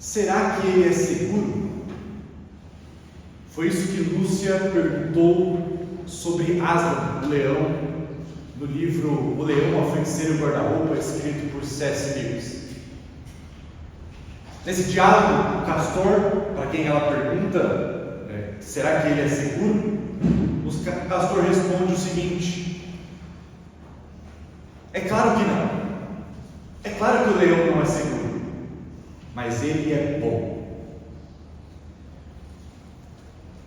Será que ele é seguro? Foi isso que Lúcia perguntou sobre Aslan, o leão, no livro O Leão, a Feiticeira e o Guarda-Roupa, escrito por C.S. Lewis. Nesse diálogo, o castor, para quem ela pergunta, será que ele é seguro? O castor responde o seguinte: é claro que não. É claro que o leão não é seguro, mas ele é bom.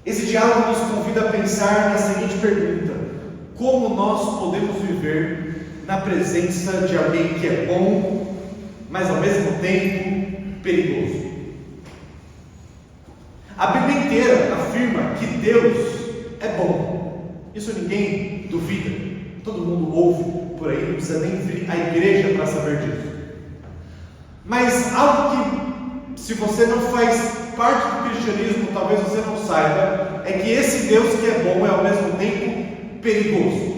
Esse diálogo nos convida a pensar na seguinte pergunta: como nós podemos viver na presença de alguém que é bom, mas ao mesmo tempo perigoso? A Bíblia inteira afirma que Deus é bom. Isso ninguém duvida. Todo mundo ouve por aí, não precisa nem vir à igreja para saber disso. Mas algo que, se você não faz parte do cristianismo, talvez você não saiba, é que esse Deus que é bom é ao mesmo tempo perigoso.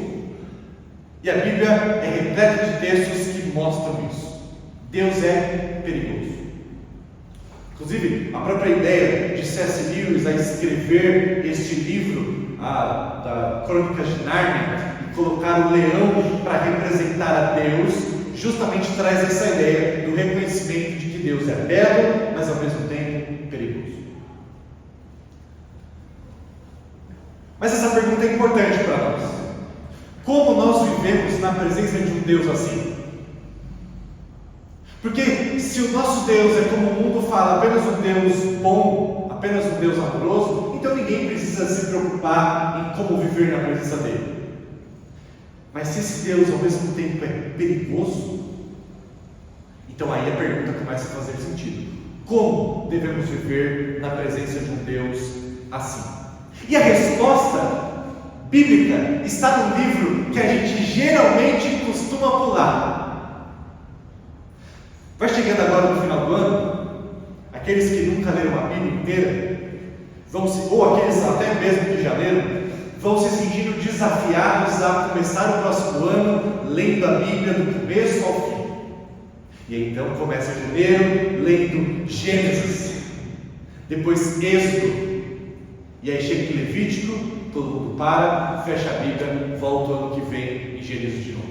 E a Bíblia é repleta de textos que mostram isso. Deus é perigoso. Inclusive, a própria ideia de C.S. Lewis a escrever este livro, da Crônicas de Nárnia, e colocar o leão para representar a Deus, justamente traz essa ideia do reconhecimento de que Deus é belo, mas ao mesmo tempo perigoso. Mas essa pergunta é importante para nós. Como nós vivemos na presença de um Deus assim? Porque se o nosso Deus é como o mundo fala, apenas um Deus bom, apenas um Deus amoroso, então ninguém precisa se preocupar em como viver na presença dele. Mas se esse Deus ao mesmo tempo é perigoso, então aí a pergunta começa a fazer sentido. Como devemos viver na presença de um Deus assim? E a resposta bíblica está no livro que a gente geralmente costuma pular. Vai chegando agora no final do ano, aqueles que nunca leram a Bíblia inteira, ou aqueles até mesmo que já leram, vão se sentindo desafiados a começar o próximo ano lendo a Bíblia do começo ao fim. E aí, então começa janeiro lendo Gênesis, depois Êxodo, e aí chega em Levítico, todo mundo para, fecha a Bíblia, volta o ano que vem em Gênesis de novo.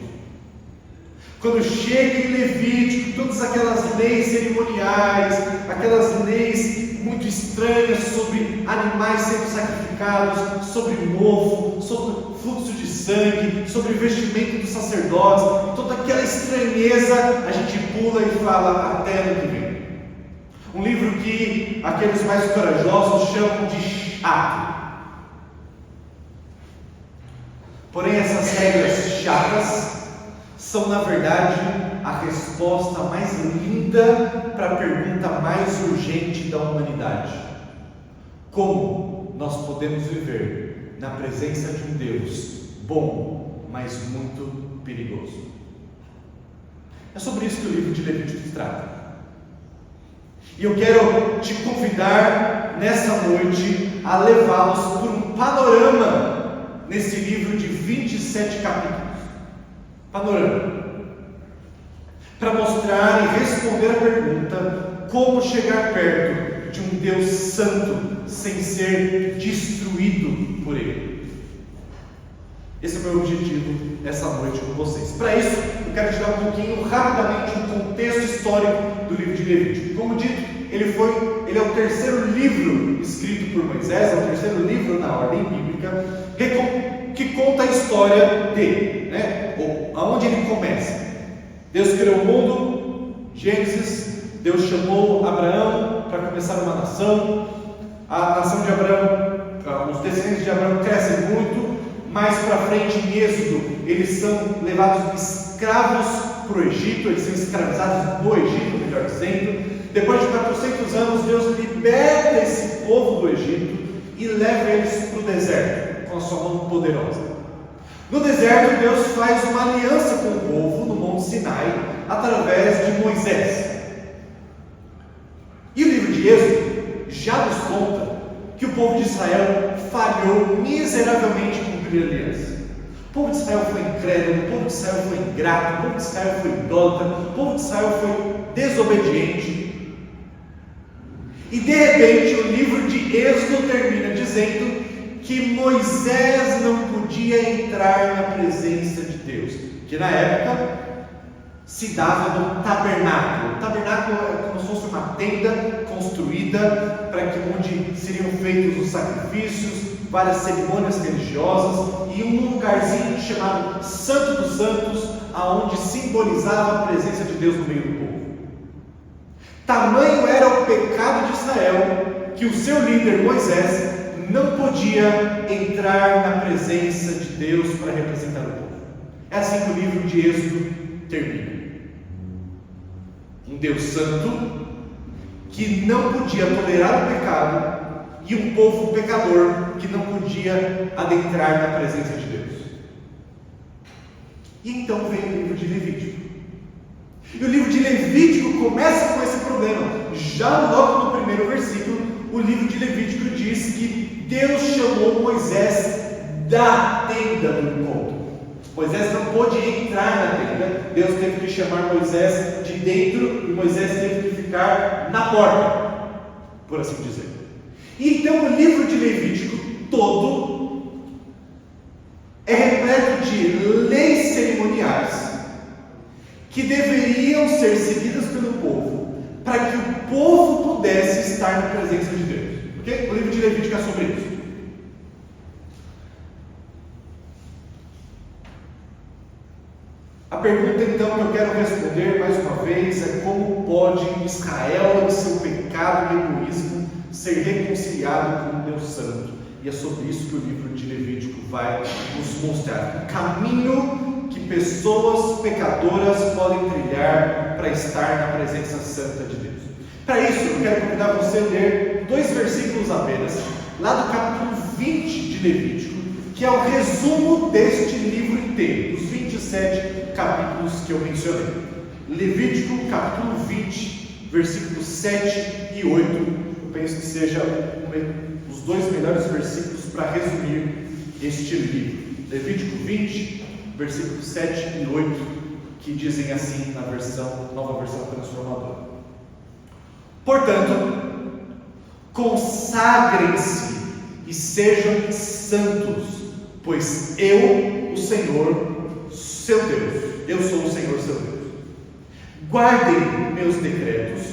Quando chega em Levítico, todas aquelas leis cerimoniais, aquelas leis muito estranhas sobre animais sendo sacrificados, sobre mofo, sobre fluxo de sangue, sobre vestimento dos sacerdotes, toda aquela estranheza a gente pula e fala até ano que vem. Um livro que aqueles mais corajosos chamam de chato. Porém, essas regras chatas são, na verdade, a resposta mais linda para a pergunta mais urgente da humanidade: como nós podemos viver na presença de um Deus bom, mas muito perigoso? É sobre isso que o livro de Levítico trata. E eu quero te convidar nessa noite a levá-los por um panorama nesse livro de 27 capítulos. Panorama. Para mostrar e responder a pergunta: como chegar perto de um Deus santo sem ser destruído por Ele? Esse é o meu objetivo essa noite com vocês. Para isso, eu quero te dar um pouquinho, rapidamente, um contexto histórico do livro de Levítico. Como dito, ele é o terceiro livro escrito por Moisés, é o terceiro livro na ordem bíblica, que conta a história dele, aonde ele começa. Deus criou o mundo, Gênesis, Deus chamou Abraão para começar uma nação. A nação de Abraão, os descendentes de Abraão crescem muito. Mais para frente, em Êxodo, eles são levados escravos para o Egito, eles são escravizados no Egito, melhor dizendo. Depois de 400 anos, Deus liberta esse povo do Egito e leva eles para o deserto, com a sua mão poderosa. No deserto, Deus faz uma aliança com o povo no Monte Sinai, através de Moisés. E o livro de Êxodo já nos conta que o povo de Israel falhou miseravelmente em cumprir a aliança. O povo de Israel foi incrédulo, o povo de Israel foi ingrato, o povo de Israel foi idólatra, o povo de Israel foi desobediente. E de repente o livro de Êxodo termina dizendo que Moisés não podia entrar na presença de Deus, que na época se dava no tabernáculo. O tabernáculo é como se fosse uma tenda construída para que onde seriam feitos os sacrifícios, várias cerimônias religiosas, e um lugarzinho chamado Santo dos Santos, aonde simbolizava a presença de Deus no meio do povo. Tamanho era o pecado de Israel que o seu líder Moisés não podia entrar na presença de Deus para representar o povo. É assim que o livro de Êxodo termina. Um Deus santo que não podia tolerar o pecado e um povo pecador que não podia adentrar na presença de Deus. E então vem o livro de Levítico. E o livro de Levítico começa com esse problema. Já logo no primeiro versículo, o livro de Levítico diz que Deus chamou Moisés da tenda do encontro. Moisés não pôde entrar na tenda, Deus teve que chamar Moisés de dentro e Moisés teve que ficar na porta, por assim dizer. E então o livro de Levítico todo é repleto de leis cerimoniais que deveriam ser seguidas pelo povo para que o povo pudesse estar na presença de Deus. Okay? O livro de Levítico é sobre isso. A pergunta então que eu quero responder mais uma vez é: como pode Israel, em seu pecado e egoísmo, ser reconciliado com um Deus Santo? E é sobre isso que o livro de Levítico vai nos mostrar o caminho que pessoas pecadoras podem trilhar para estar na presença santa de Deus. Para isso, eu quero convidar você a ler 2 versículos apenas, lá do capítulo 20 de Levítico, que é o resumo deste livro inteiro, dos 27 capítulos que eu mencionei. Levítico, capítulo 20, versículos 7 e 8. Eu penso que seja os 2 melhores versículos para resumir este livro. Levítico 20, versículos 7 e 8, que dizem assim na nova versão transformadora: portanto, consagrem-se e sejam santos, pois eu, o Senhor, seu Deus, eu sou o Senhor, seu Deus. Guardem meus decretos,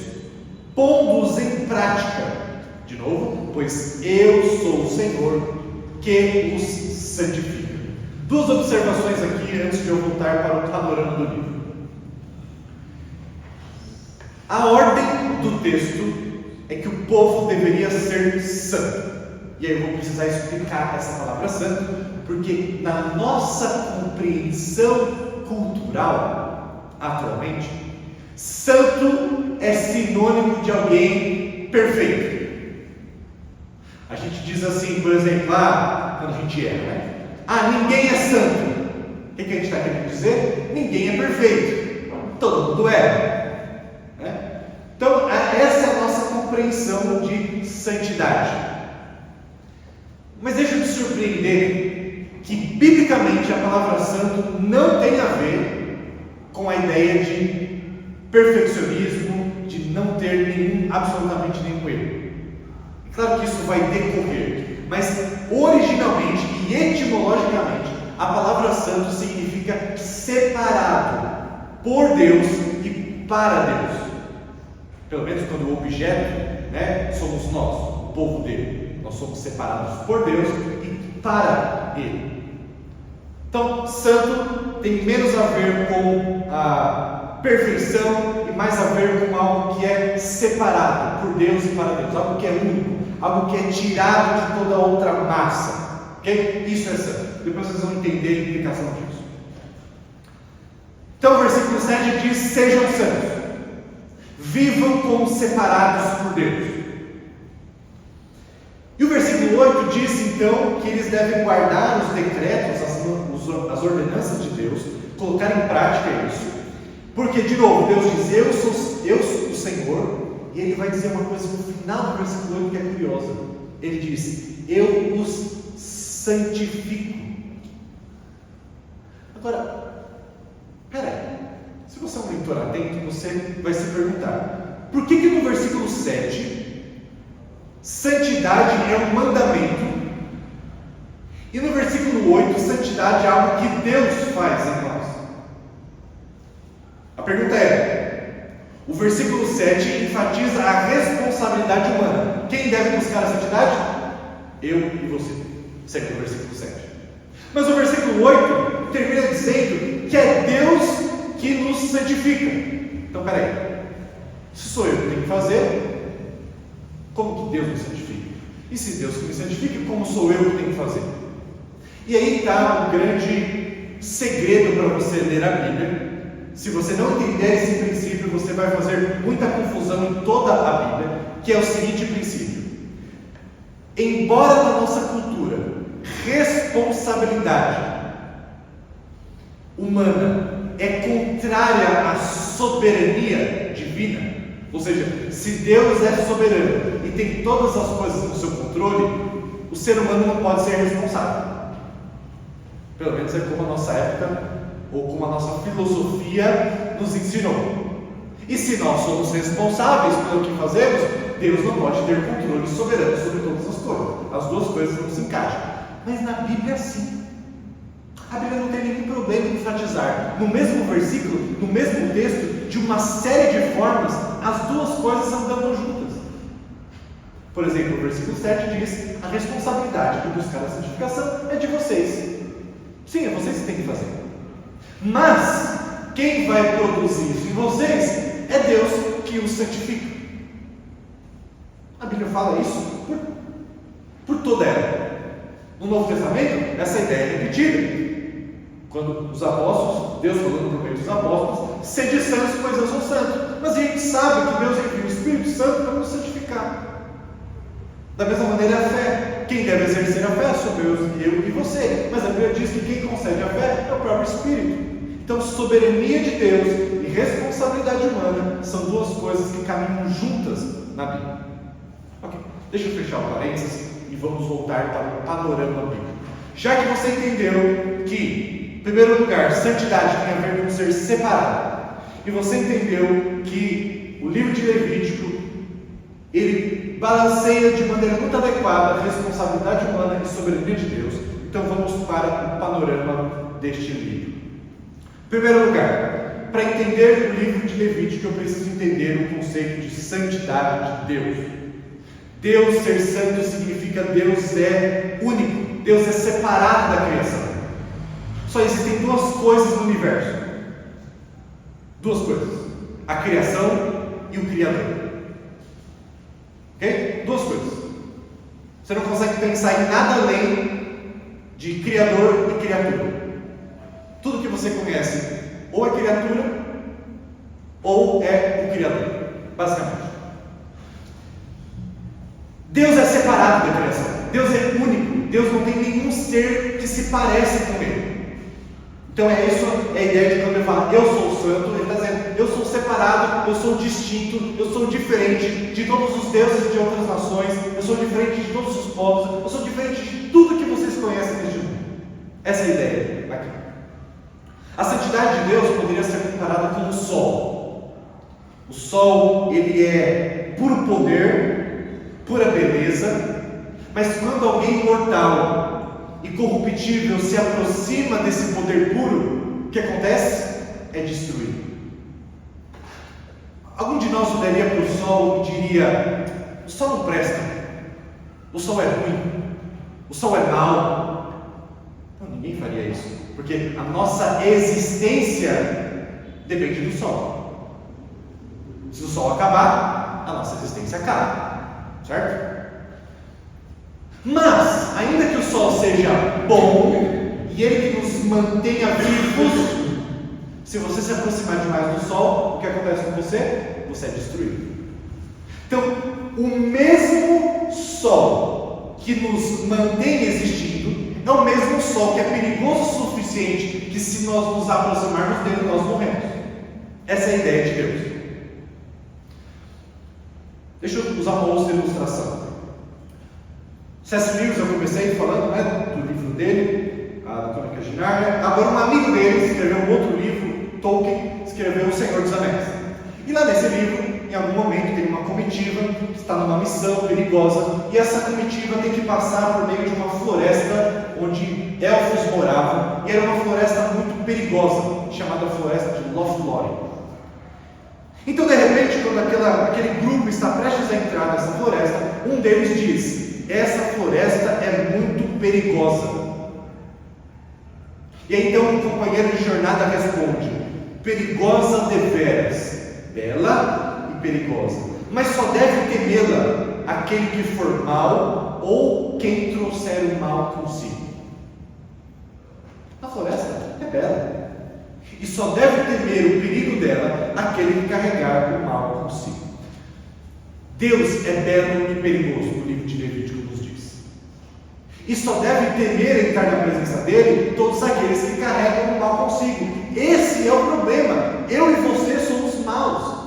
pondo-os em prática. De novo, pois eu sou o Senhor que os santifica. 2 observações aqui antes de eu voltar para o panorama do livro. A ordem do texto é que o povo deveria ser santo. E aí eu vou precisar explicar essa palavra santo, porque na nossa compreensão cultural, atualmente, santo é sinônimo de alguém perfeito. A gente diz assim, por exemplo, quando a gente erra, né? Ninguém é santo. O que a gente está querendo dizer? Ninguém é perfeito. Todo mundo erra. Né? Então, essa é a nossa compreensão de santidade. Mas deixa eu te surpreender que, biblicamente, a palavra santo não tem a ver com a ideia de perfeccionismo, de não ter absolutamente nenhum erro. É claro que isso vai decorrer, mas originalmente e etimologicamente, a palavra santo significa separado por Deus e para Deus. Pelo menos quando o objeto, somos nós, o povo dele. Nós somos separados por Deus e para Ele. Então, santo tem menos a ver com a perfeição e mais a ver com algo que é separado por Deus e para Deus, algo que é único, algo que é tirado de toda outra massa. Ok? Isso é santo. Depois vocês vão entender a implicação disso. Então, o versículo 7 diz: sejam santos, vivam como separados por Deus. E o versículo 8 diz então que eles devem guardar os decretos, as ordenanças de Deus, colocar em prática isso, porque, de novo, Deus diz: eu sou o Senhor, e Ele vai dizer uma coisa no final do versículo 8 que é curiosa. Ele diz: eu os santifico. Agora, peraí, se você é um leitor atento, você vai se perguntar: por que no versículo 7 Santidade é um mandamento. E no versículo 8, santidade é algo que Deus faz em nós. A pergunta é: o versículo 7 enfatiza a responsabilidade humana. Quem deve buscar a santidade? Eu e você. Segue o versículo 7. Mas o versículo 8 termina dizendo que é Deus que nos santifica. Então, peraí. Se sou eu que tenho que fazer, como que Deus me santifica? E se Deus que me santifica, como sou eu que tenho que fazer? E aí está um grande segredo para você ler a Bíblia. Se você não entender esse princípio, você vai fazer muita confusão em toda a Bíblia, que é o seguinte princípio: embora na nossa cultura, responsabilidade humana é contrária à soberania divina, ou seja, se Deus é soberano e tem todas as coisas no seu controle, o ser humano não pode ser responsável. Pelo menos é como a nossa época, ou como a nossa filosofia nos ensinou. E se nós somos responsáveis pelo que fazemos, Deus não pode ter controle soberano sobre todas as coisas. As duas coisas não se encaixam. Mas na Bíblia sim. A Bíblia não tem nenhum problema em enfatizar, no mesmo versículo, no mesmo texto, de uma série de formas, as duas coisas andando juntas. Por exemplo, o versículo 7 diz: a responsabilidade de buscar a santificação é de vocês. Sim, é vocês que têm que fazer. Mas quem vai produzir isso em vocês é Deus que os santifica. A Bíblia fala isso por toda ela. No Novo Testamento, essa ideia é repetida. Quando os apóstolos, Deus falando por meio dos apóstolos, sede santos, pois eu sou santo. Mas a gente sabe que Deus envia o Espírito Santo para nos santificar. Da mesma maneira, a fé. Quem deve exercer a fé sou eu e você. Mas a Bíblia diz que quem concede a fé é o próprio Espírito. Então, soberania de Deus e responsabilidade humana são duas coisas que caminham juntas na Bíblia. Ok, deixa eu fechar o parênteses e vamos voltar para o panorama bíblico. Já que você entendeu que, em primeiro lugar, santidade tem a ver com ser separado, e você entendeu que o livro de Levítico, ele balanceia de maneira muito adequada a responsabilidade humana e soberania de Deus, então vamos para o panorama deste livro. Em primeiro lugar, para entender o livro de Levítico, eu preciso entender o conceito de santidade de Deus. Deus ser santo significa Deus é único, Deus é separado da criação. Só existem duas coisas no universo. Duas coisas: a criação e o Criador. Ok? Duas coisas. Você não consegue pensar em nada além de Criador e criatura. Tudo que você conhece ou é criatura ou é o Criador, basicamente. Deus é separado da criação. Deus é único. Deus não tem nenhum ser que se parece com Ele. Então é isso a ideia de quando ele fala eu sou santo, ele está dizendo eu sou separado, eu sou distinto, eu sou diferente de todos os deuses de outras nações, eu sou diferente de todos os povos, eu sou diferente de tudo que vocês conhecem neste mundo. Essa é a ideia aqui. A santidade de Deus poderia ser comparada com o sol. O sol, ele é puro poder, pura beleza, mas quando alguém mortal e corruptível se aproxima desse poder puro, o que acontece? É destruído. Algum de nós olharia para o sol e diria: o sol não presta, o sol é ruim, o sol é mau. Não, ninguém faria isso, porque a nossa existência depende do sol. Se o sol acabar, a nossa existência acaba, certo? Mas, ainda que o sol seja bom e ele que nos mantenha vivos, se você se aproximar demais do sol, o que acontece com você? Você é destruído. Então, o mesmo sol que nos mantém existindo é o mesmo sol que é perigoso o suficiente que, se nós nos aproximarmos dele, nós morremos. Essa é a ideia de Deus. Deixa eu usar uma outra ilustração. C.S. Lewis, eu comecei falando do livro dele, a Crônica de Nárnia. Agora um amigo dele escreveu um outro livro, Tolkien, escreveu O Senhor dos Anéis. E lá nesse livro, em algum momento tem uma comitiva que está numa missão perigosa, e essa comitiva tem que passar por meio de uma floresta onde elfos moravam, e era uma floresta muito perigosa, chamada floresta de Lothlórien. Então, de repente, quando aquele grupo está prestes a entrar nessa floresta, um deles diz: essa floresta é muito perigosa. E aí, então, um companheiro de jornada responde: perigosa deveras, bela e perigosa, mas só deve temê-la aquele que for mau ou quem trouxer o mal consigo. A floresta é bela, e só deve temer o perigo dela aquele que carregar o mal consigo. Deus é belo e perigoso, o livro de Levítico nos diz. E só deve temer entrar na presença dele todos aqueles que carregam o mal consigo. Esse é o problema. Eu e você somos maus.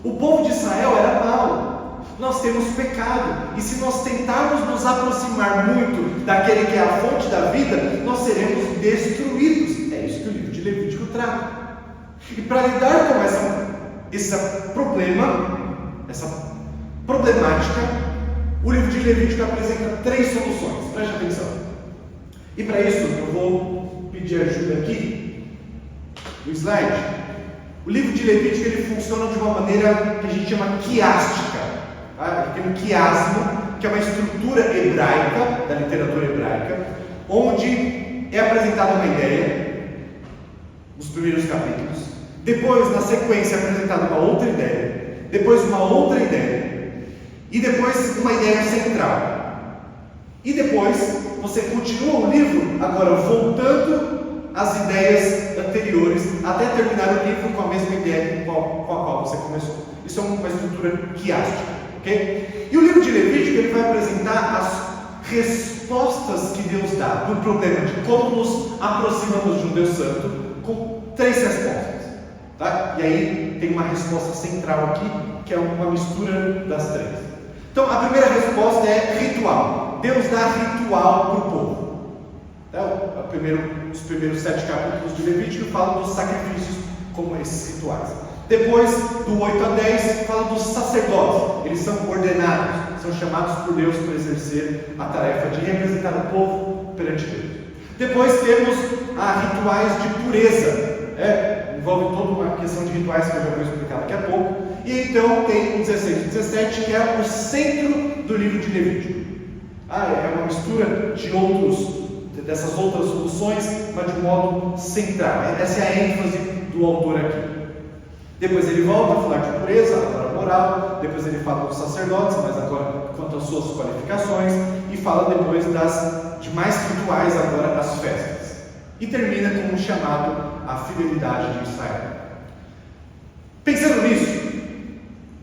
O povo de Israel era mau. Nós temos pecado. E se nós tentarmos nos aproximar muito daquele que é a fonte da vida, nós seremos destruídos. É isso que o livro de Levítico trata. E para lidar com esse problema, essa problemática, o livro de Levítico apresenta 3 soluções. Preste atenção. E para isso eu vou pedir ajuda aqui no slide. O livro de Levítico ele funciona de uma maneira que a gente chama quiástica. Tá? Tem um quiasmo, que é uma estrutura hebraica, da literatura hebraica, onde é apresentada uma ideia, nos primeiros capítulos. Depois, na sequência, é apresentada uma outra ideia. Depois, uma outra ideia. E depois, uma ideia central. E depois, você continua o livro, agora voltando às ideias anteriores, até terminar o livro com a mesma ideia com a qual você começou. Isso é uma estrutura quiástica, ok? E o livro de Levítico ele vai apresentar as respostas que Deus dá do problema de como nos aproximamos de um Deus Santo, com 3 respostas. Tá? E aí tem uma resposta central aqui, que é uma mistura das 3. Então, a primeira resposta é ritual. Deus dá ritual para o povo. Os primeiros 7 capítulos de Levítico falam dos sacrifícios como esses rituais. Depois, do 8 a 10, fala dos sacerdotes. Eles são ordenados, são chamados por Deus para exercer a tarefa de representar o povo perante Deus. Depois temos rituais de pureza. Envolve toda uma questão de rituais que eu já vou explicar daqui a pouco. E então tem o 16 e 17, que é o centro do livro de Levítico. É uma mistura dessas outras soluções, mas de modo central. Essa é a ênfase do autor aqui. Depois ele volta a falar de pureza, agora moral. Depois ele fala dos sacerdotes, mas agora quanto às suas qualificações. E fala depois de mais rituais, agora das festas. E termina com um chamado à fidelidade de Israel. Pensando nisso,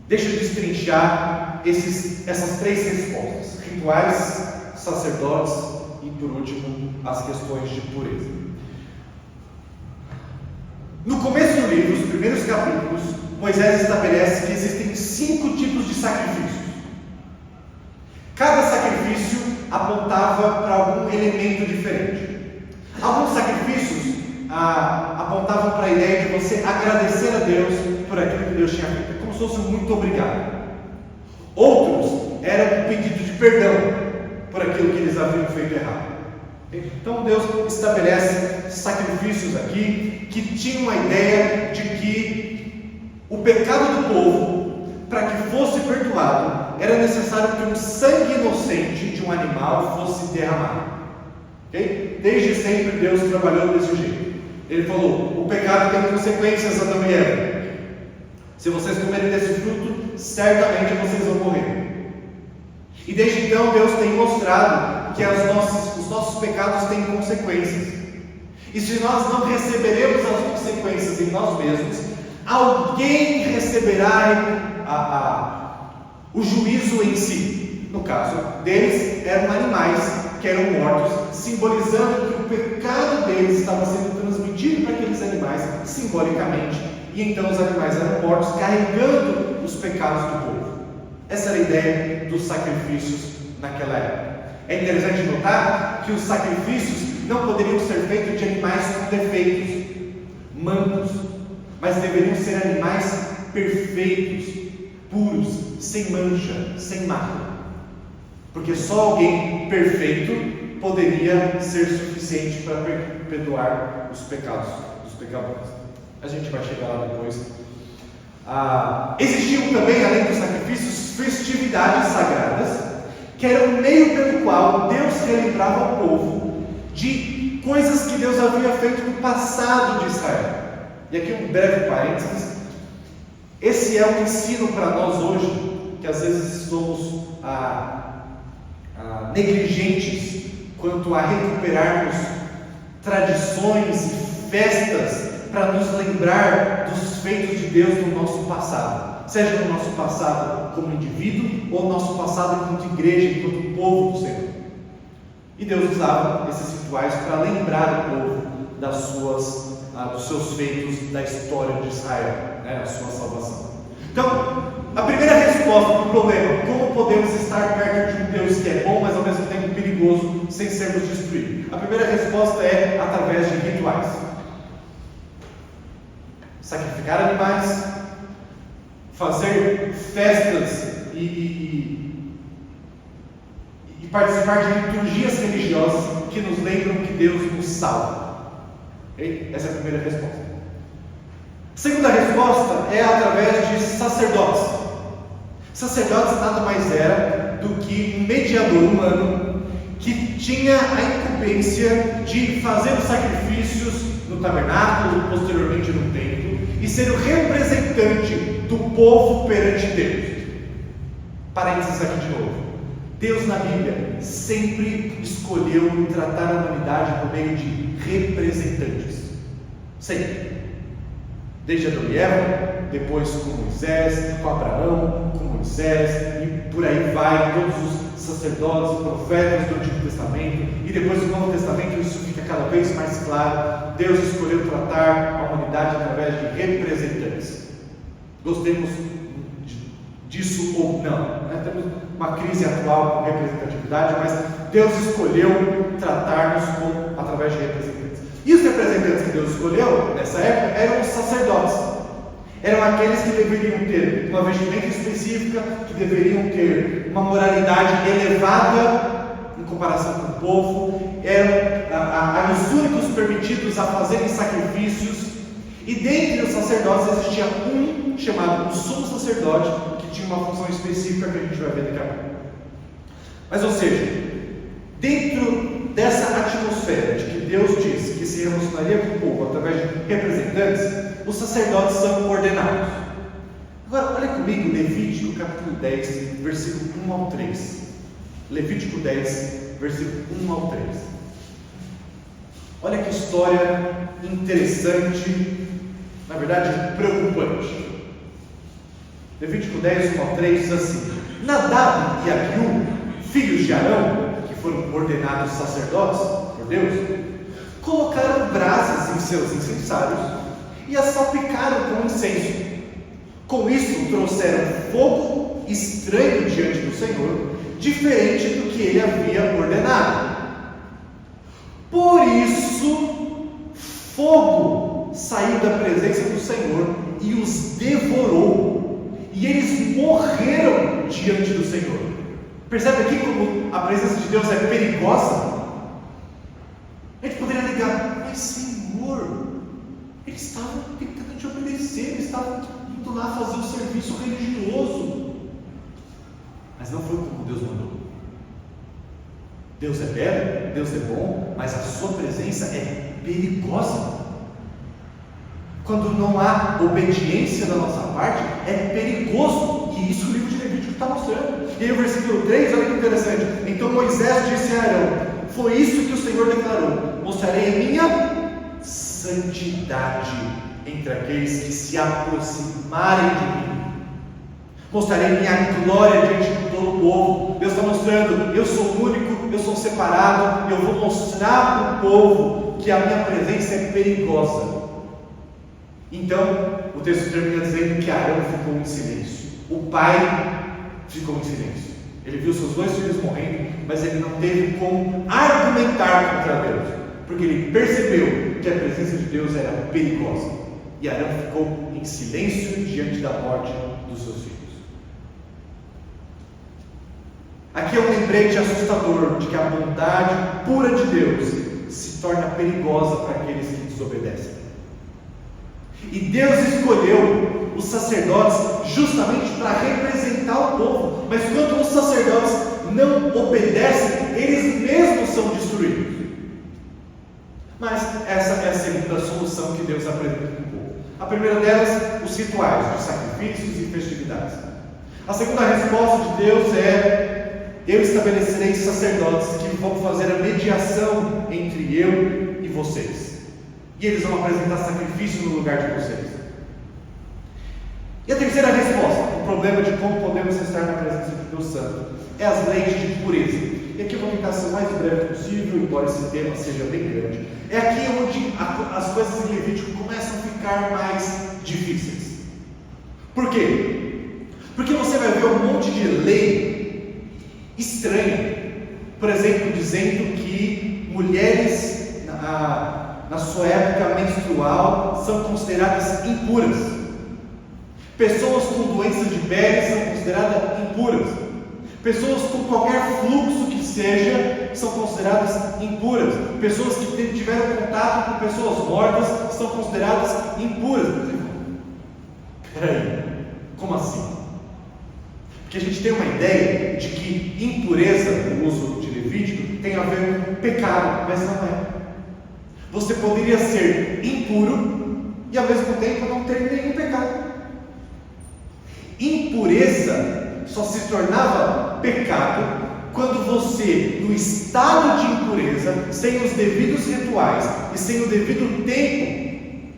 deixa eu destrinchar essas 3 respostas: rituais, sacerdotes e, por último, as questões de pureza. No começo do livro, os primeiros capítulos, Moisés estabelece que existem 5 tipos de sacrifícios. Cada sacrifício apontava para algum elemento diferente. Alguns sacrifícios apontavam para a ideia de você agradecer a Deus por aquilo que Deus tinha feito, como se fosse um muito obrigado. Outros eram um pedido de perdão por aquilo que eles haviam feito errado. Então Deus estabelece sacrifícios aqui que tinham a ideia de que o pecado do povo, para que fosse perdoado, era necessário que um sangue inocente de um animal fosse derramado. Okay? Desde sempre Deus trabalhou desse jeito. Ele falou: o pecado tem consequências, Adão e Eva. Se vocês comerem desse fruto, certamente vocês vão morrer. E desde então Deus tem mostrado que os nossos pecados têm consequências. E se nós não receberemos as consequências em nós mesmos, alguém receberá o juízo em si. No caso deles, eram animais que eram mortos, simbolizando que o pecado deles estava sendo transmitido para aqueles animais, simbolicamente. E então os animais eram mortos, carregando os pecados do povo. Essa era a ideia dos sacrifícios naquela época. É interessante notar que os sacrifícios não poderiam ser feitos de animais com defeitos, mancos, mas deveriam ser animais perfeitos, puros, sem mancha, sem mácula. Porque só alguém perfeito poderia ser suficiente para perdoar os pecados dos pecadores. A gente vai chegar lá depois. Existiam também, além dos sacrifícios, festividades sagradas, que era o meio pelo qual Deus relembrava ao povo de coisas que Deus havia feito no passado de Israel. E aqui um breve parênteses. Esse é um ensino para nós hoje, que às vezes somos negligentes quanto a recuperarmos tradições e festas para nos lembrar dos feitos de Deus no nosso passado, seja no nosso passado como indivíduo ou no nosso passado enquanto igreja, enquanto povo do Senhor. E Deus usava esses rituais para lembrar o povo dos seus feitos da história de Israel, a sua salvação. Então, a primeira resposta para o problema: como podemos estar perto de um Deus que é bom, mas ao mesmo tempo perigoso, sem sermos destruídos? A primeira resposta é através de rituais. Sacrificar animais, fazer festas e participar de liturgias religiosas que nos lembram que Deus nos salva. Essa é a primeira resposta. Segunda resposta é através de sacerdotes. Sacerdotes nada mais era do que um mediador humano que tinha a incumbência de fazer os sacrifícios no tabernáculo, posteriormente no templo, e ser o representante do povo perante Deus. Parênteses aqui de novo. Deus na Bíblia sempre escolheu tratar a humanidade por meio de representantes. Sempre. Desde Adão e Eva, depois com Moisés, com Abraão, com Moisés, e por aí vai, todos os sacerdotes e profetas do Antigo Testamento, e depois do Novo Testamento isso fica cada vez mais claro. Deus escolheu tratar a humanidade através de representantes. Gostemos disso ou não, temos uma crise atual com representatividade, mas Deus escolheu tratar-nos através de representantes. E os representantes que Deus escolheu nessa época eram os sacerdotes. Eram aqueles que deveriam ter uma vestimenta específica, que deveriam ter uma moralidade elevada em comparação com o povo, eram os únicos permitidos a fazerem sacrifícios. E dentre os sacerdotes existia um chamado o sumo sacerdote, que tinha uma função específica que a gente vai ver daqui a pouco. Mas, ou seja, dentro dessa atmosfera de que Deus disse que se relacionaria com o povo através de representantes, os sacerdotes são ordenados. Agora, olha comigo Levítico capítulo 10, versículo 1 ao 3. Levítico 10, versículo 1 ao 3. Olha que história interessante, na verdade preocupante. Levítico 10, 1 ao 3 diz assim: Nadab e Abiú, filhos de Arão, que foram ordenados sacerdotes por Deus, colocaram brasas em seus incensários e as salpicaram com incenso. Com isso trouxeram fogo estranho diante do Senhor, diferente do que ele havia ordenado. Por isso, fogo saiu da presença do Senhor e os devorou, e eles morreram diante do Senhor. Percebe aqui como a presença de Deus é perigosa? A gente poderia alegar: mas Senhor, eles estavam tentando te obedecer, eles estavam indo lá fazer o serviço religioso. Mas não foi como Deus mandou. Deus é belo, Deus é bom, mas a sua presença é perigosa. Quando não há obediência da nossa parte, é perigoso. E isso o livro de Levítico está mostrando. E aí o versículo 3, olha que interessante. Então Moisés disse a Arão: foi isso que o Senhor declarou: mostrarei a minha santidade entre aqueles que se aproximarem de mim. Mostrarei minha glória diante de todo o povo. Deus está mostrando: eu sou único, eu sou separado. Eu vou mostrar para o povo que a minha presença é perigosa. Então, o texto termina dizendo que Arão ficou em silêncio. O pai ficou em silêncio. Ele viu seus dois filhos morrendo, mas ele não teve como argumentar contra Deus, porque ele percebeu que a presença de Deus era perigosa. E Arão ficou em silêncio diante da morte dos seus filhos. Aqui é um lembrete assustador de que a bondade pura de Deus se torna perigosa para aqueles que desobedecem. E Deus escolheu os sacerdotes justamente para representar o povo, mas quando os sacerdotes não obedecem, eles mesmos são destruídos. Mas essa é a segunda solução que Deus apresenta para o povo. A primeira delas, os rituais de sacrifícios e festividades. A segunda resposta de Deus é: eu estabelecerei sacerdotes que vão fazer a mediação entre eu e vocês. E eles vão apresentar sacrifício no lugar de vocês. E a terceira resposta, o problema de como podemos estar na presença de Deus Santo, é as leis de pureza. E aqui eu vou tentar ser o mais breve possível, embora esse tema seja bem grande. É aqui onde as coisas em Levítico começam a ficar mais difíceis. Por quê? Porque você vai ver um monte de lei estranha. Por exemplo, dizendo que mulheres na sua época menstrual são consideradas impuras. Pessoas com doenças de pele são consideradas impuras. Pessoas com qualquer fluxo que seja são consideradas impuras. Pessoas que tiveram contato com pessoas mortas são consideradas impuras. Peraí, como assim? Porque a gente tem uma ideia de que impureza, no uso de Levítico, tem a ver com pecado, mas não é. Você poderia ser impuro e ao mesmo tempo não ter nenhum pecado. Impureza só se tornava pecado quando você, no estado de impureza, sem os devidos rituais e sem o devido tempo,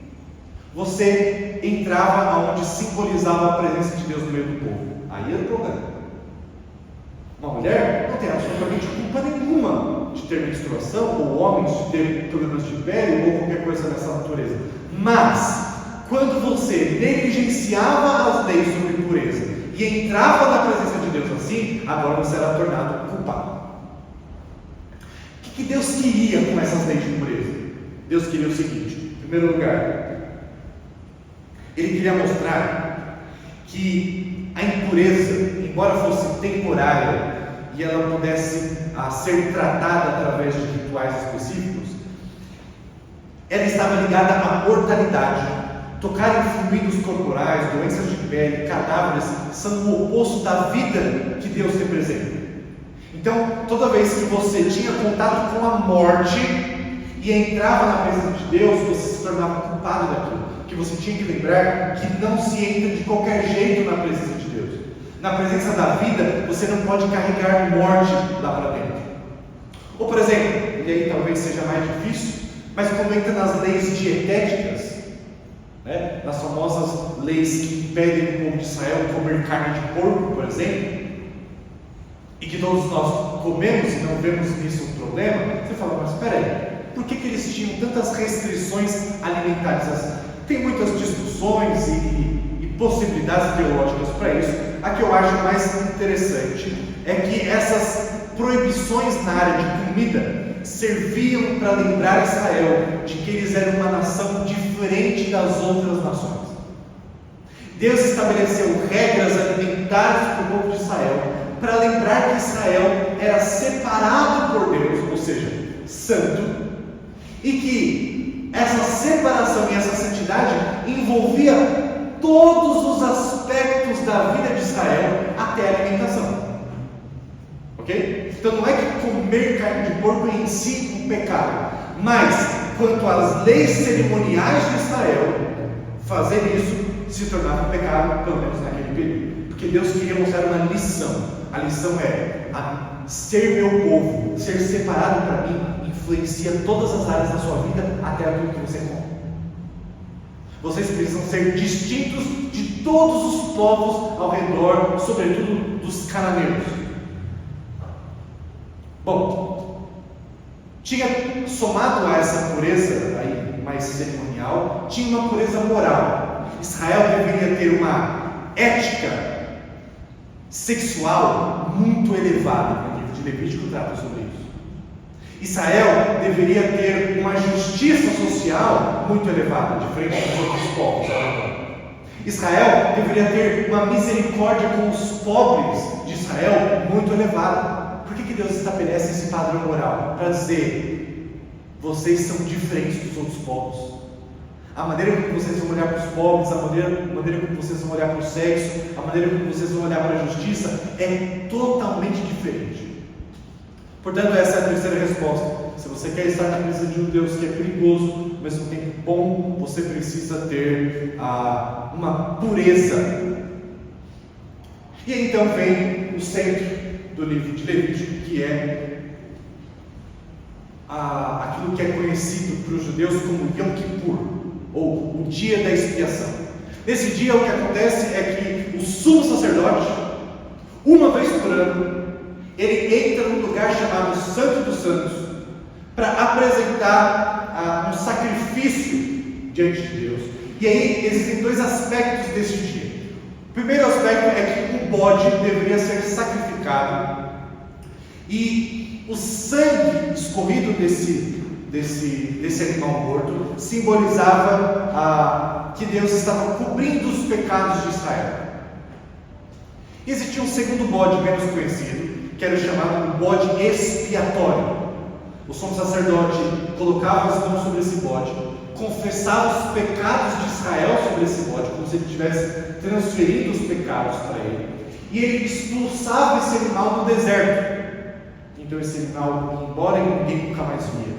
você entrava onde simbolizava a presença de Deus no meio do povo. Aí era o problema. Uma mulher não tem absolutamente culpa nenhuma de ter menstruação, ou homens de ter problemas de pele, ou qualquer coisa dessa natureza. Mas, quando você negligenciava as leis sobre pureza e entrava na presença de Deus assim, agora você era tornado culpado. O que Deus queria com essas leis de pureza? Deus queria o seguinte: em primeiro lugar, Ele queria mostrar que a impureza, embora fosse temporária e ela pudesse ser tratada através de rituais específicos, ela estava ligada à mortalidade. Tocar em fluidos corporais, doenças de pele, cadáveres, são o oposto da vida que Deus representa. Então, toda vez que você tinha contato com a morte e entrava na presença de Deus, você se tornava culpado daquilo. Que você tinha que lembrar que não se entra de qualquer jeito na presença de Deus. Na presença da vida, você não pode carregar morte lá para dentro. Ou, por exemplo, e aí talvez seja mais difícil, mas quando entra nas leis dietéticas, nas famosas leis que impedem o povo de Israel comer carne de porco, por exemplo, e que todos nós comemos e não vemos nisso um problema, você fala: mas espera aí, por que eles tinham tantas restrições alimentares assim? Tem muitas discussões e possibilidades teológicas para isso. A que eu acho mais interessante é que essas proibições na área de comida serviam para lembrar Israel de que eles eram uma nação diferente das outras nações. Deus estabeleceu regras alimentares para o povo de Israel para lembrar que Israel era separado por Deus, ou seja, santo, e que essa separação e essa santidade envolvia todos os aspectos da vida de Israel até a alimentação. Ok? Então não é que comer carne de porco é em si um pecado, mas quanto às leis cerimoniais de Israel, fazer isso se tornava um pecado, pelo menos naquele período, porque Deus queria mostrar uma lição. A lição é: ser meu povo, ser separado para mim, influencia todas as áreas da sua vida, até aquilo que você come. Vocês precisam ser distintos de todos os povos ao redor, sobretudo dos cananeus. Bom, tinha somado a essa pureza aí mais cerimonial, tinha uma pureza moral. Israel deveria ter uma ética sexual muito elevada. O livro de Levítico trata sobre isso. Israel deveria ter uma justiça social muito elevada, diferente dos outros povos. Israel deveria ter uma misericórdia com os pobres de Israel Israel muito elevada. Por que Deus estabelece esse padrão moral? Para dizer: vocês são diferentes dos outros povos. A maneira como vocês vão olhar para os pobres, a maneira como vocês vão olhar para o sexo, a maneira como vocês vão olhar para a justiça é totalmente diferente. Portanto, essa é a terceira resposta. Se você quer estar na presença de um Deus que é perigoso, ao mesmo tempo bom, você precisa ter uma pureza. E aí, então vem o centro do livro de Levítico, que é aquilo que é conhecido para os judeus como Yom Kippur, ou o dia da expiação. Nesse dia o que acontece é que o sumo sacerdote, uma vez por ano, ele entra num lugar chamado Santo dos Santos para apresentar um sacrifício diante de Deus. E aí existem dois aspectos desse dia. O primeiro aspecto é que um bode deveria ser sacrificado e o sangue escorrido desse animal morto simbolizava que Deus estava cobrindo os pecados de Israel. E existia um segundo bode menos conhecido, que era o chamado bode expiatório. O sumo sacerdote colocava as mãos sobre esse bode, confessava os pecados de Israel sobre esse bode, como se ele estivesse transferindo os pecados para ele, e ele expulsava esse animal do deserto. Então esse animal ia embora e ninguém nunca mais via,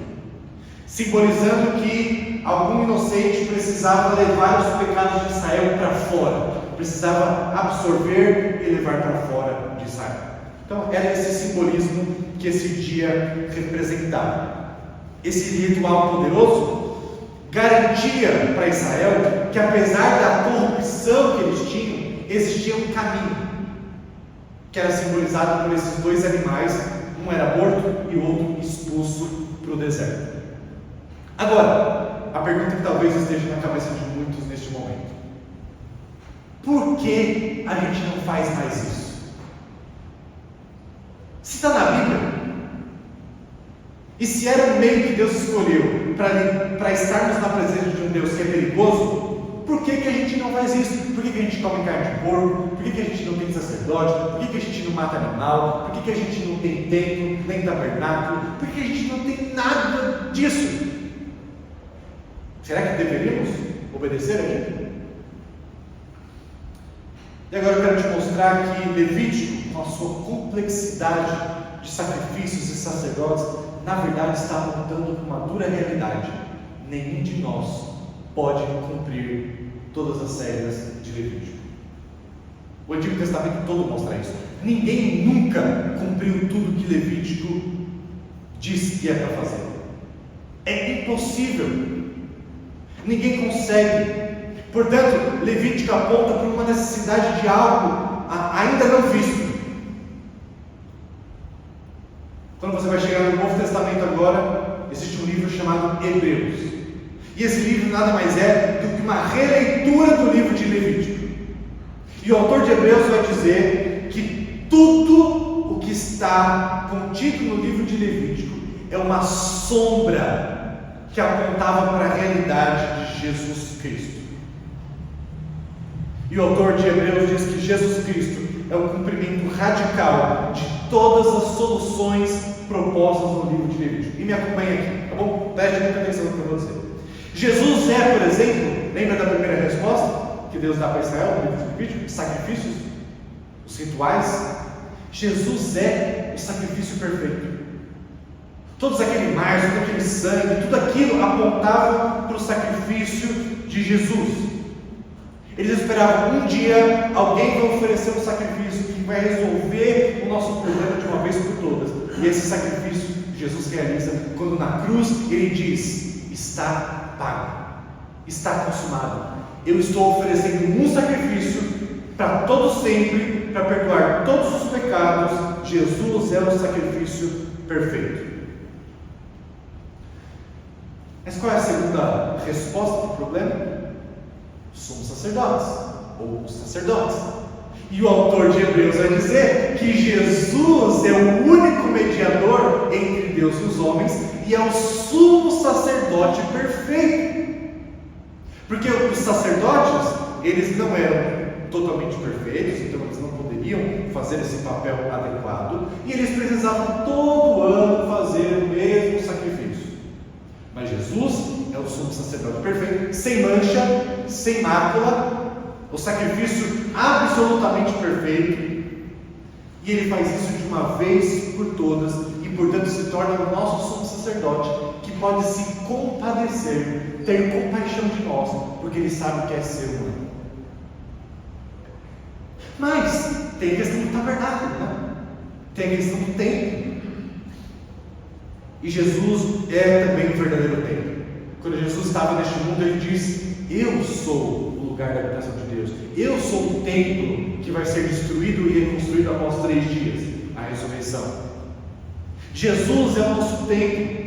simbolizando que algum inocente precisava levar os pecados de Israel para fora, precisava absorver e levar para fora de Israel. Então era esse simbolismo que esse dia representava. Esse ritual poderoso garantia para Israel que, apesar da corrupção que eles tinham, existia um caminho que era simbolizado por esses dois animais. Um era morto e o outro expulso para o deserto. Agora, a pergunta que talvez esteja na cabeça de muitos neste momento: por que a gente não faz mais isso? Se está na Bíblia, e se era um meio que Deus escolheu para estarmos na presença de um Deus que é perigoso, por que a gente não faz isso? Por que a gente come carne de porco? Por que a gente não tem sacerdote? Por que a gente não mata animal? Por que a gente não tem templo, nem tabernáculo? Por que a gente não tem nada disso? Será que deveríamos obedecer a ele? E agora eu quero te mostrar que Levítico, com a sua complexidade de sacrifícios e sacerdotes, na verdade está apontando para uma dura realidade: nenhum de nós pode cumprir todas as regras de Levítico. O Antigo Testamento todo mostra isso. Ninguém nunca cumpriu tudo que Levítico diz que é para fazer. É impossível. Ninguém consegue. Portanto, Levítico aponta para uma necessidade de algo ainda não visto. Quando você vai chegar no Novo Testamento agora, existe um livro chamado Hebreus. E esse livro nada mais é do que uma releitura do livro de Levítico. E o autor de Hebreus vai dizer que tudo o que está contido no livro de Levítico é uma sombra que apontava para a realidade de Jesus Cristo. E o autor de Hebreus diz que Jesus Cristo é o cumprimento radical de todas as soluções propostas no livro de Levítico. E me acompanha aqui, tá bom? Preste muita atenção no que eu vou dizer. Jesus é, por exemplo, lembra da primeira resposta que Deus dá para Israel no livro de Levítico? Os sacrifícios, os rituais. Jesus é o sacrifício perfeito. Todos aqueles animais, todo aquele sangue, tudo aquilo apontava para o sacrifício de Jesus. Eles esperavam um dia alguém vai oferecer um sacrifício que vai resolver o nosso problema de uma vez por todas. E esse sacrifício Jesus realiza quando na cruz ele diz: está pago, está consumado. Eu estou oferecendo um sacrifício para todos sempre, para perdoar todos os pecados. Jesus é o sacrifício perfeito. Mas qual é a segunda resposta para o problema? Somos sacerdotes, ou os sacerdotes. E o autor de Hebreus vai dizer que Jesus é o único mediador entre Deus e os homens e é o sumo sacerdote perfeito. Porque os sacerdotes, eles não eram totalmente perfeitos, então eles não poderiam fazer esse papel adequado, e eles precisavam todo ano fazer o mesmo sacrifício. Mas Jesus é o sumo sacerdote perfeito, sem mancha, sem mácula, o sacrifício absolutamente perfeito, e ele faz isso de uma vez por todas, e portanto se torna o nosso sumo sacerdote, que pode se compadecer, ter compaixão de nós, porque ele sabe o que é ser humano. Mas tem a questão do tabernáculo, né? Tem a questão do templo. E Jesus é também o verdadeiro templo. Quando Jesus estava neste mundo, ele diz: eu sou o lugar da habitação de Deus, eu sou o templo que vai ser destruído e reconstruído após 3 dias, a ressurreição. Jesus é o nosso templo.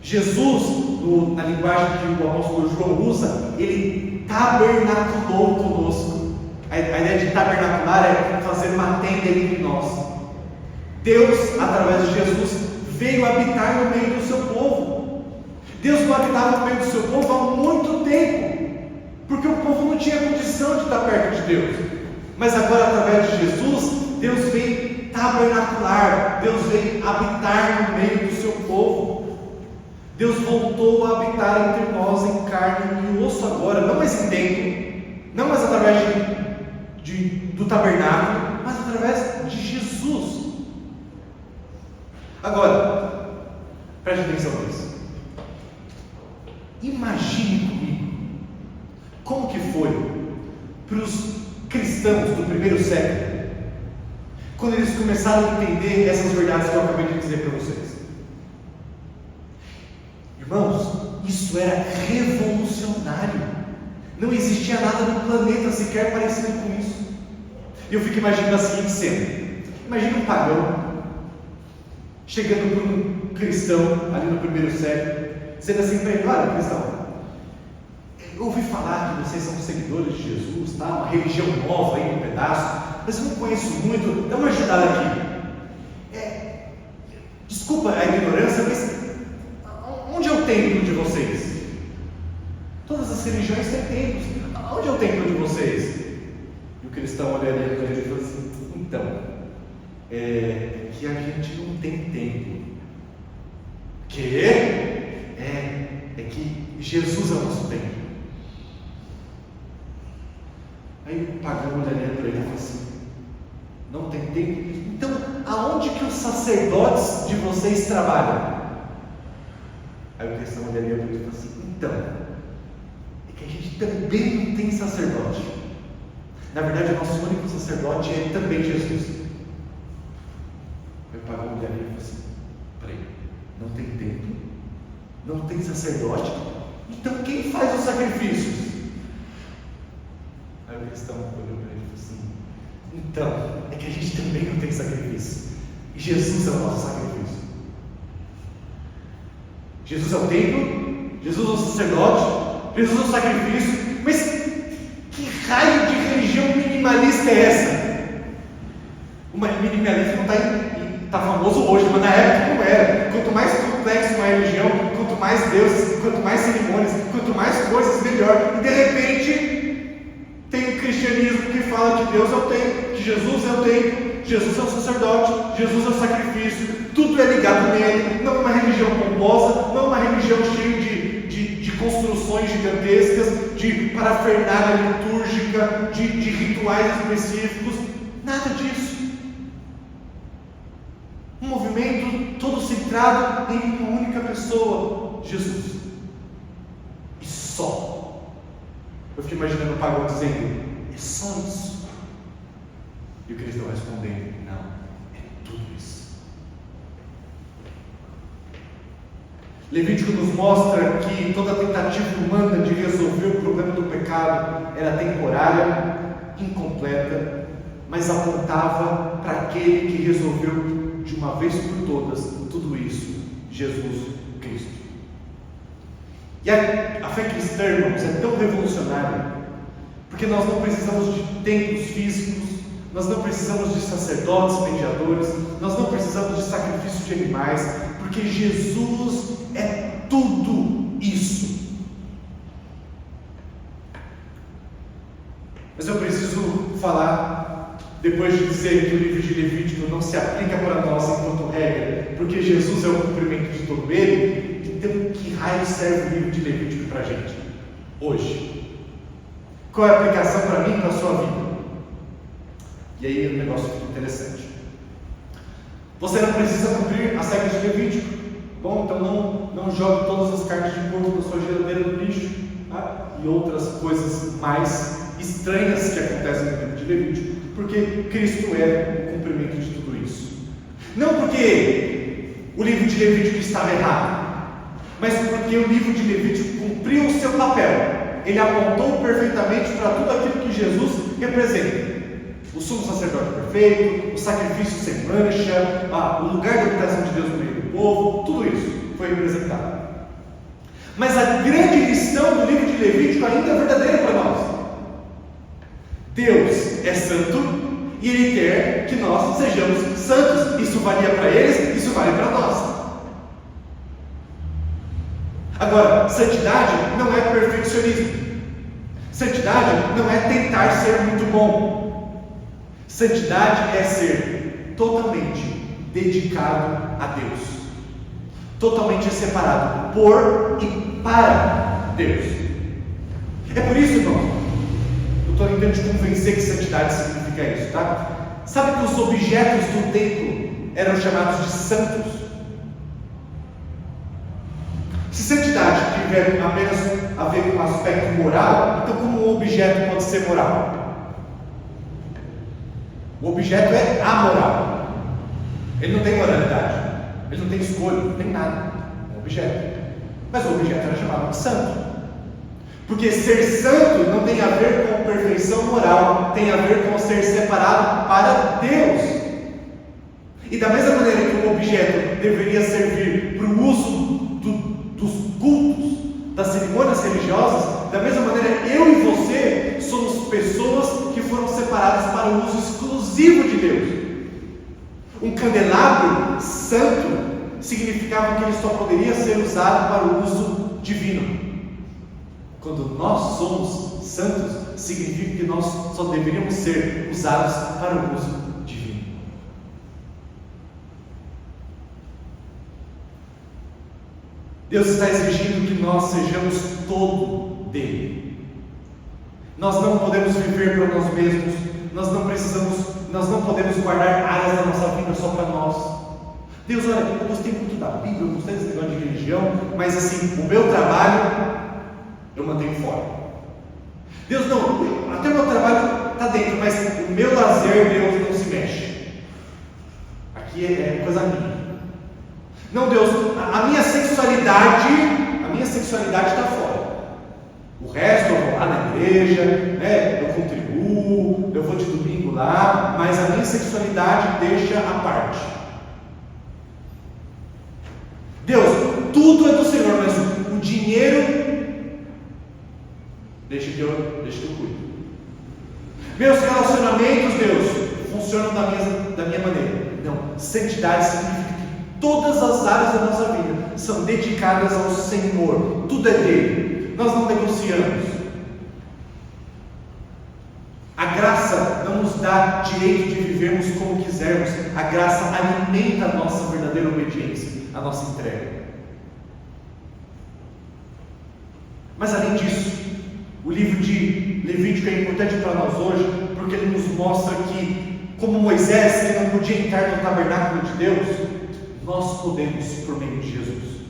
Jesus, na linguagem que o apóstolo João usa, ele tabernaculou conosco. A ideia de tabernacular é fazer uma tenda entre nós. Deus, através de Jesus, veio habitar no meio do seu povo. Deus não habitava no meio do seu povo há muito tempo, porque o povo não tinha condição de estar perto de Deus. Mas agora, através de Jesus, Deus veio tabernacular, Deus veio habitar no meio do seu povo. Deus voltou a habitar entre nós em carne e osso agora, não mais em templo, não mais através do tabernáculo, mas através de Jesus. Agora, preste atenção nisso. Imagine comigo como que foi para os cristãos do primeiro século, quando eles começaram a entender essas verdades que eu acabei de dizer para vocês. Irmãos, isso era revolucionário. Não existia nada no planeta sequer parecido com isso. E eu fico imaginando a seguinte cena: imagina um pagão chegando para um cristão ali no primeiro século, dizendo assim para ele: olha, cristão, eu ouvi falar que vocês são seguidores de Jesus, tá? Uma religião nova aí no pedaço, mas eu não conheço muito, dá uma ajudada aqui. Desculpa a ignorância, mas onde é o templo de vocês? Todas as religiões têm templos. Onde é o templo de vocês? E o cristão olharia para ele e falou assim: então, é que a gente não tem templo. Que? É que Jesus é o nosso templo. Aí o pagão olharia para ele e falou assim: não tem templo? Então, aonde que os sacerdotes de vocês trabalham? Aí o cristão olharia para ele e falou assim: então, é que a gente também não tem sacerdote. Na verdade, o nosso único sacerdote é também Jesus. Aí o pagão olharia e falou assim: peraí, não tem templo, não tem sacerdote, então quem faz os sacrifícios? Aí o cristão olhou para ele e falou assim: então, é que a gente também não tem sacrifício, e Jesus é o nosso sacrifício. Jesus é o templo, Jesus é o sacerdote, Jesus é o sacrifício, mas que raio de religião minimalista é essa? O minimalismo está famoso hoje, mas na época não era. Quanto mais complexo uma religião, quanto mais deuses, quanto mais cerimônias, quanto mais coisas, melhor. E de repente tem o cristianismo que fala que Deus é o templo, que Jesus é o templo, Jesus é o sacerdote, Jesus é o sacrifício, tudo é ligado nele. Não é uma religião pomposa, não é uma religião cheia de construções gigantescas, de parafernália litúrgica, de rituais específicos, nada disso. Um movimento todo centrado em uma única pessoa, Jesus. E só. Eu fico imaginando o pagão dizendo: é só isso. E o cristão respondendo: não, é tudo isso. Levítico nos mostra que toda tentativa humana de resolver o problema do pecado era temporária, incompleta, mas apontava para aquele que resolveu de uma vez por todas tudo isso, Jesus Cristo. E a fé cristã, irmãos, é tão revolucionária, porque nós não precisamos de templos físicos, nós não precisamos de sacerdotes mediadores, nós não precisamos de sacrifício de animais, porque Jesus é tudo isso. Mas eu preciso falar, depois de dizer que o livro de Levítico não se aplica para nós enquanto regra, porque Jesus é o cumprimento de todo ele, então que raio serve o livro de Levítico para a gente hoje? Qual é a aplicação para mim e para a sua vida? E aí o negócio fica interessante. Você não precisa cumprir as regras de Levítico. Bom, então não jogue todas as carnes de porco da sua geladeira no lixo, tá? E outras coisas mais estranhas que acontecem no livro de Levítico, porque Cristo é o cumprimento de tudo isso. Não porque o livro de Levítico estava errado, mas porque o livro de Levítico cumpriu o seu papel. Ele apontou perfeitamente para tudo aquilo que Jesus representa. O sumo sacerdote perfeito, o sacrifício sem mancha, o lugar da habitação de Deus no meio do povo, tudo isso foi representado. Mas a grande lição do livro de Levítico ainda é verdadeira para nós. Deus é santo e Ele quer que nós sejamos santos. Isso valia para eles, isso vale para nós. Agora, santidade não é perfeccionismo. Santidade não é tentar ser muito bom. Santidade é ser totalmente dedicado a Deus, totalmente separado por e para Deus. É por isso, irmão, eu estou tentando te convencer que santidade significa isso, tá? Sabe que os objetos do templo eram chamados de santos? Se santidade tiver apenas a ver com o aspecto moral, então como um objeto pode ser moral? O objeto é amoral. Ele não tem moralidade, ele não tem escolha, não tem nada. É um objeto. Mas o objeto era chamado de santo. Porque ser santo não tem a ver com perfeição moral, tem a ver com ser separado para Deus. E da mesma maneira que o objeto deveria servir para o uso dos cultos, das cerimônias religiosas, da mesma maneira eu e você somos pessoas que foram separadas para o uso exclusivo de Deus. Um candelabro santo significava que ele só poderia ser usado para o uso divino. Quando nós somos santos, significa que nós só deveríamos ser usados para o uso divino. Deus está exigindo que nós sejamos todo dele. Nós não podemos viver para nós mesmos, nós não podemos guardar áreas da nossa vida só para nós. Deus, olha, eu gostei muito da Bíblia, eu gostei desse negócio de religião, mas assim, o meu trabalho eu mantenho fora. Deus, não, até o meu trabalho está dentro, mas o meu lazer, Deus, não se mexe. Aqui é coisa minha. Não, Deus, a minha sexualidade está fora. O resto eu vou lá na igreja, né? Eu contribuo, eu vou de domingo lá, mas a minha sexualidade deixa à parte. Deus, tudo é do Senhor, mas o dinheiro deixa que eu cuido. Meus relacionamentos, Deus, funcionam da minha maneira. Não, santidade significa que todas as áreas da nossa vida são dedicadas ao Senhor, tudo é dele, nós não negociamos. A graça não nos dá direito de vivermos como quisermos, a graça alimenta a nossa verdadeira obediência, a nossa entrega. Mas além disso, o livro de Levítico é importante para nós hoje, porque ele nos mostra que, como Moisés, que não podia entrar no tabernáculo de Deus, nós podemos por meio de Jesus.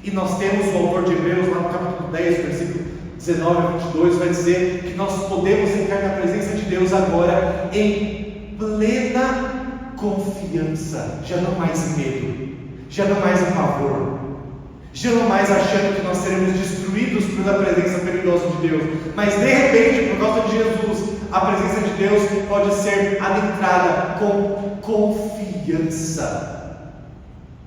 E nós temos o autor de Hebreus, lá no capítulo 10, versículo 19 a 22, vai dizer que nós podemos entrar na presença de Deus agora em plena confiança, já não mais em medo, já não mais em pavor, já não mais achando que nós seremos destruídos pela presença perigosa de Deus, mas de repente, por causa de Jesus, a presença de Deus pode ser adentrada com confiança.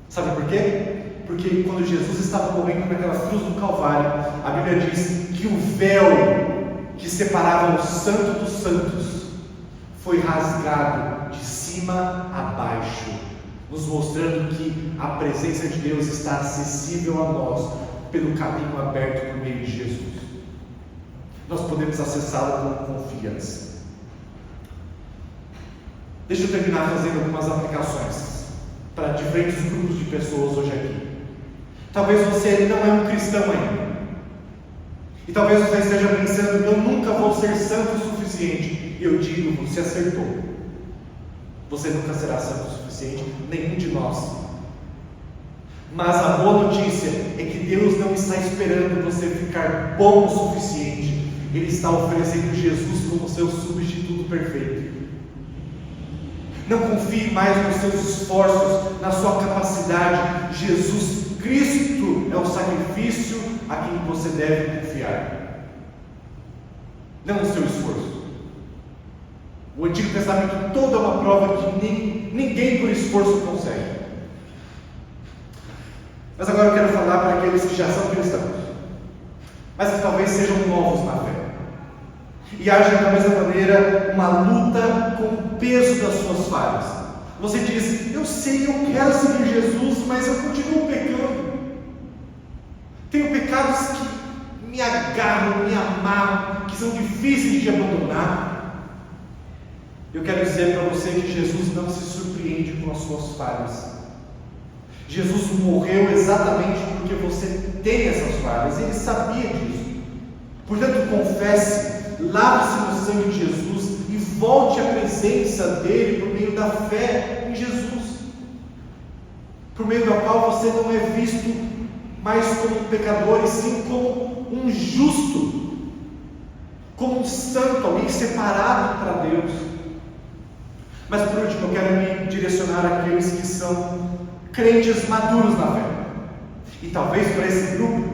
Sabe por quê? Porque quando Jesus estava morrendo naquela cruz do Calvário, a Bíblia diz que o véu que separava o santo dos santos foi rasgado de cima a baixo, nos mostrando que a presença de Deus está acessível a nós pelo caminho aberto por meio de Jesus. Nós podemos acessá-la com confiança. Deixa eu terminar fazendo algumas aplicações para diferentes grupos de pessoas hoje aqui. Talvez você não é um cristão ainda. E talvez você esteja pensando: eu nunca vou ser santo o suficiente. E eu digo: você acertou. Você nunca será santo o suficiente, nenhum de nós. Mas a boa notícia é que Deus não está esperando você ficar bom o suficiente. Ele está oferecendo Jesus como seu substituto perfeito. Não confie mais nos seus esforços, na sua capacidade. Jesus Cristo é o sacrifício a quem você deve confiar, não no seu esforço. O Antigo Testamento todo é uma prova que ninguém por esforço consegue. Mas agora eu quero falar para aqueles que já são cristãos, mas que talvez sejam novos na fé, e agem da mesma maneira uma luta com o peso das suas falhas. Você diz: eu sei, eu quero seguir Jesus, mas eu continuo pecando. Tenho pecados que me agarram, me amarram, que são difíceis de abandonar. Eu quero dizer para você que Jesus não se surpreende com as suas falhas. Jesus morreu exatamente porque você tem essas falhas, Ele sabia disso. Portanto, confesse, lave-se no sangue de Jesus e volte à presença dEle por meio da fé em Jesus, por meio da qual você não é visto mais como um pecador, e sim como um justo, como um santo, alguém separado para Deus. Mas por último, eu quero me direcionar àqueles que são crentes maduros na fé. E talvez para esse grupo,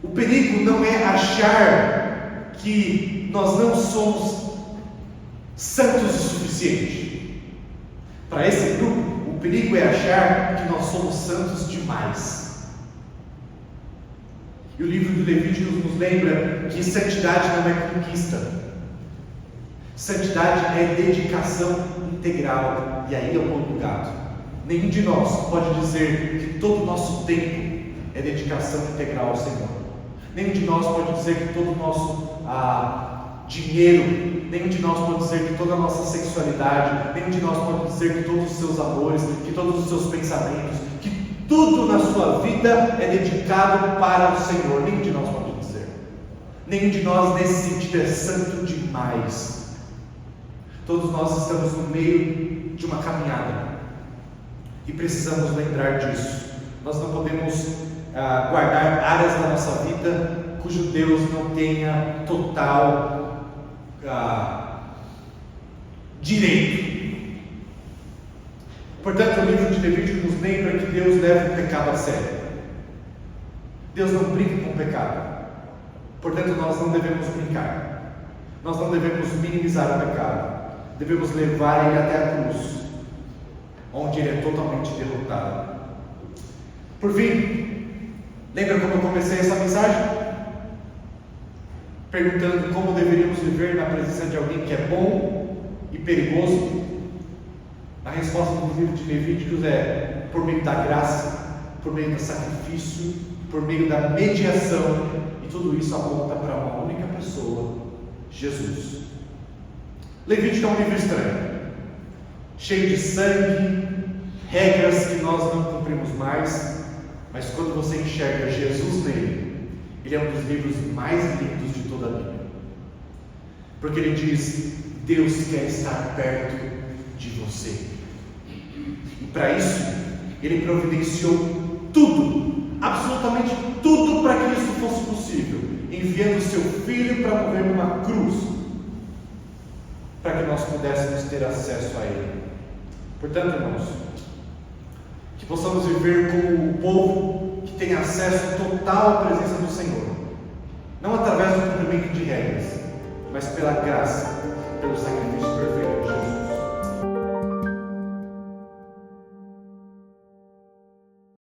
o perigo não é achar que nós não somos santos o suficiente. Para esse grupo, o perigo é achar que nós somos santos demais. E o livro do Levítico nos lembra que santidade não é conquista. Santidade é dedicação integral. E aí é o ponto do gato. Nenhum de nós pode dizer que todo o nosso tempo é dedicação integral ao Senhor. Nenhum de nós pode dizer que todo o nosso dinheiro, nenhum de nós pode dizer que toda a nossa sexualidade, nenhum de nós pode dizer que todos os seus amores, que todos os seus pensamentos, que tudo na sua vida é dedicado para o Senhor. Nenhum de nós pode dizer. Nenhum de nós nesse sentido é santo demais. Todos nós estamos no meio de uma caminhada e precisamos lembrar disso. Nós não podemos guardar áreas da nossa vida cujo Deus não tenha total direito. Portanto, o livro de Levítico nos lembra que Deus leva o pecado a sério. Deus não brinca com o pecado. Portanto, nós não devemos brincar. Nós não devemos minimizar o pecado. Devemos levar ele até a cruz, onde ele é totalmente derrotado. Por fim, lembra como eu comecei essa mensagem? Perguntando como deveríamos viver na presença de alguém que é bom e perigoso. A resposta do livro de Levíticos é por meio da graça, por meio do sacrifício, por meio da mediação, e tudo isso aponta para uma única pessoa, Jesus. Levítico é um livro estranho, cheio de sangue, regras que nós não cumprimos mais, mas quando você enxerga Jesus nele, ele é um dos livros mais lindos de toda a Bíblia, porque ele diz: Deus quer estar perto de você, e para isso ele providenciou tudo, absolutamente tudo, para que isso fosse possível, enviando seu Filho para morrer numa cruz, para que nós pudéssemos ter acesso a Ele. Portanto, irmãos, que possamos viver como o povo que tem acesso total à presença do Senhor, não através do cumprimento de regras, mas pela graça, pelo sacrifício perfeito de Jesus.